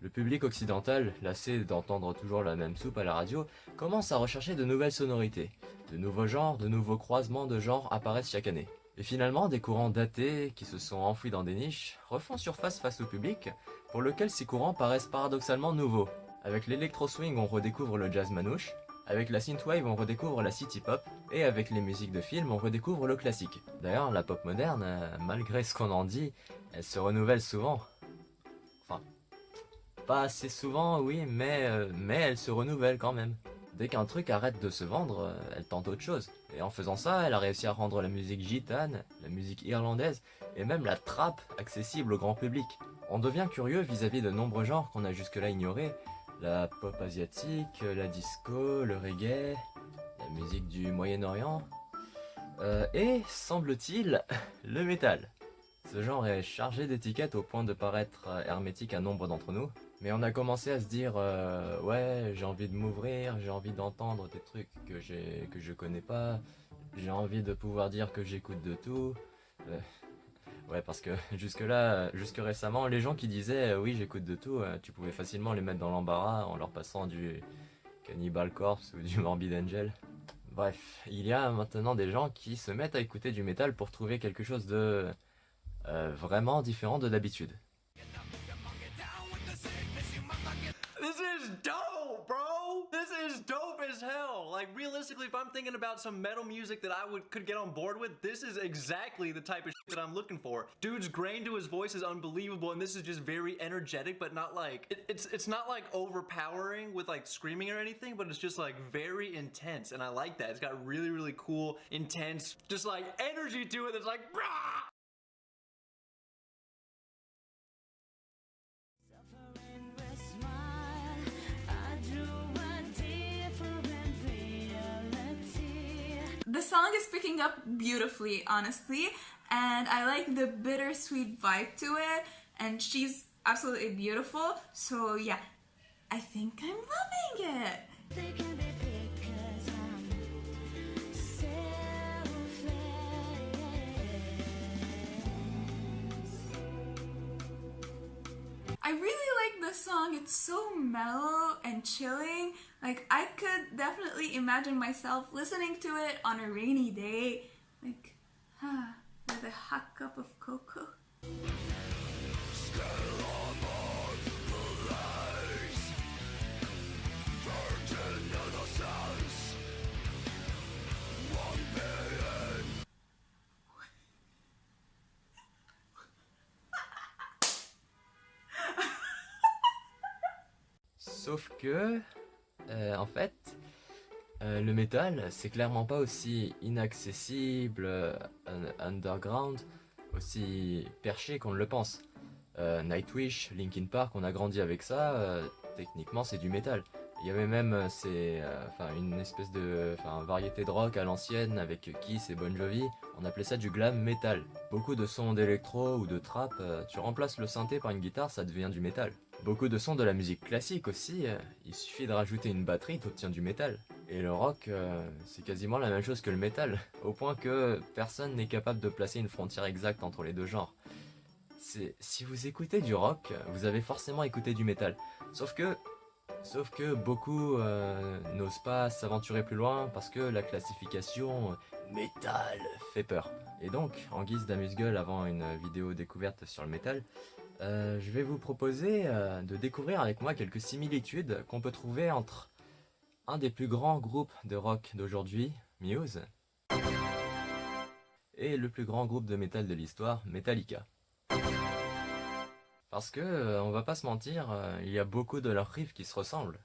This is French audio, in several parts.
Le public occidental, lassé d'entendre toujours la même soupe à la radio, commence à rechercher de nouvelles sonorités. De nouveaux genres, de nouveaux croisements de genres apparaissent chaque année. Et finalement, des courants datés, qui se sont enfouis dans des niches, refont surface face au public, pour lequel ces courants paraissent paradoxalement nouveaux. Avec l'électro-swing, on redécouvre le jazz manouche, avec la synthwave, on redécouvre la city pop, et avec les musiques de film, on redécouvre le classique. D'ailleurs, la pop moderne, malgré ce qu'on en dit, elle se renouvelle souvent. Enfin, pas assez souvent, oui, mais elle se renouvelle quand même. Dès qu'un truc arrête de se vendre, elle tente autre chose. Et en faisant ça, elle a réussi à rendre la musique gitane, la musique irlandaise, et même la trap accessible au grand public. On devient curieux vis-à-vis de nombreux genres qu'on a jusque-là ignorés. La pop asiatique, la disco, le reggae, la musique du Moyen-Orient, et, semble-t-il, le métal. Ce genre est chargé d'étiquettes au point de paraître hermétique à nombre d'entre nous. Mais on a commencé à se dire ouais, j'ai envie de m'ouvrir, j'ai envie d'entendre des trucs que je connais pas, j'ai envie de pouvoir dire que j'écoute de tout. Ouais, parce que jusque récemment, les gens qui disaient oui, j'écoute de tout, tu pouvais facilement les mettre dans l'embarras en leur passant du Cannibal Corpse ou du Morbid Angel. Bref, il y a maintenant des gens qui se mettent à écouter du métal pour trouver quelque chose de vraiment différent de d'habitude. This is dope, bro! This is dope as hell! Like, realistically, if I'm thinking about some metal music that could get on board with, this is exactly the type of shit that I'm looking for. Dude's grain to his voice is unbelievable, and this is just very energetic, but not like... It's not like overpowering with like screaming or anything, but it's just like very intense, and I like that. It's got really, really cool, intense, just like energy to it that's like... Brah! The song is picking up beautifully, honestly, and I like the bittersweet vibe to it, and she's absolutely beautiful, so yeah, I think I'm loving it! I really like the song. It's so mellow and chilling. Like, I could definitely imagine myself listening to it on a rainy day, like, with a hot cup of cocoa. Sauf que, en fait, le métal, c'est clairement pas aussi inaccessible, underground, aussi perché qu'on le pense. Nightwish, Linkin Park, on a grandi avec ça, techniquement c'est du métal. Il y avait même une espèce de variété de rock à l'ancienne avec Kiss et Bon Jovi, on appelait ça du glam metal. Beaucoup de sons d'électro ou de trap, tu remplaces le synthé par une guitare, ça devient du métal. Beaucoup de sons de la musique classique aussi, il suffit de rajouter une batterie, t'obtiens du métal. Et le rock, c'est quasiment la même chose que le métal, au point que personne n'est capable de placer une frontière exacte entre les deux genres. Si vous écoutez du rock, vous avez forcément écouté du métal. Sauf que beaucoup n'osent pas s'aventurer plus loin parce que la classification métal fait peur. Et donc, en guise d'amuse-gueule avant une vidéo découverte sur le métal, je vais vous proposer de découvrir avec moi quelques similitudes qu'on peut trouver entre un des plus grands groupes de rock d'aujourd'hui, Muse, et le plus grand groupe de métal de l'histoire, Metallica. Parce que, on va pas se mentir, il y a beaucoup de leurs riffs qui se ressemblent.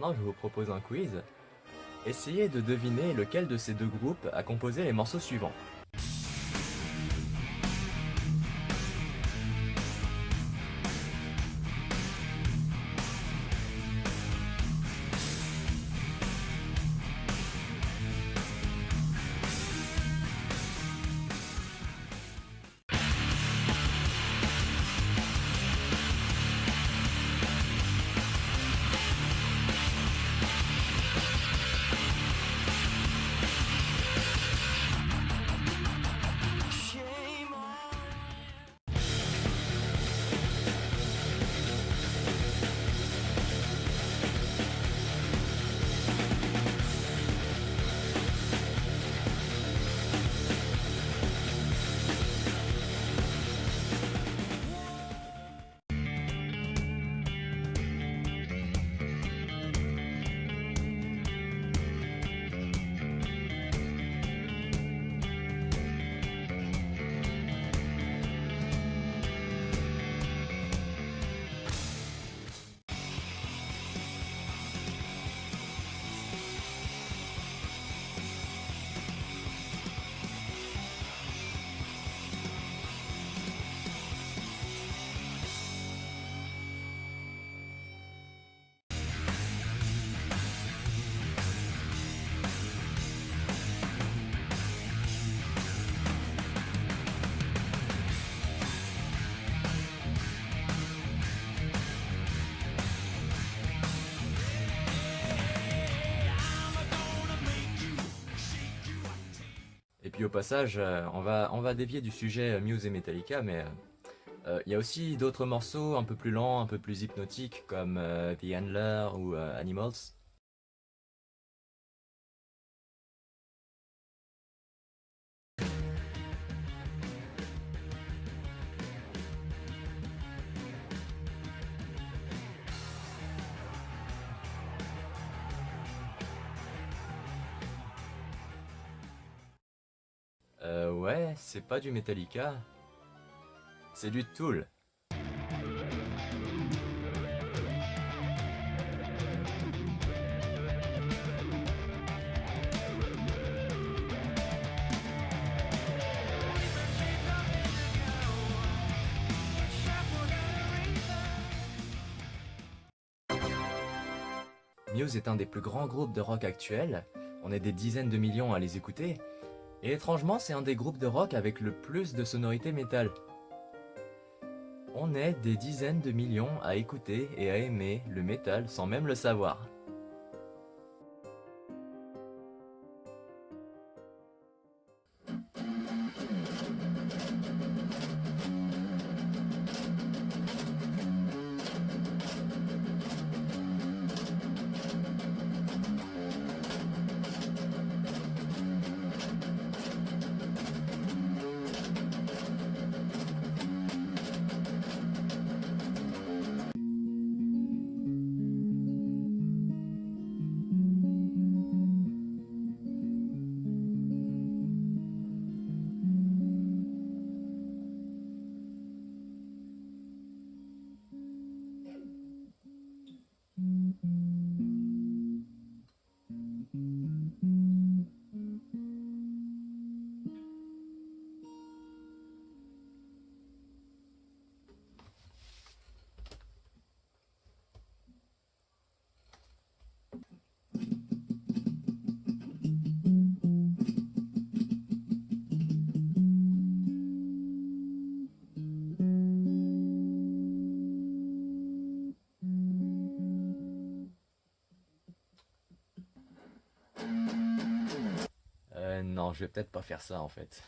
maintenant je vous propose un quiz. Essayez de deviner lequel de ces deux groupes a composé les morceaux suivants. Et puis au passage, on va dévier du sujet Muse et Metallica, mais il y a aussi d'autres morceaux un peu plus lents, un peu plus hypnotiques, comme The Handler ou Animals. Ouais, c'est pas du Metallica, c'est du Tool. Muse est un des plus grands groupes de rock actuels, on est des dizaines de millions à les écouter, et étrangement c'est un des groupes de rock avec le plus de sonorités métal. On est des dizaines de millions à écouter et à aimer le métal sans même le savoir. Non, je vais peut-être pas faire ça en fait.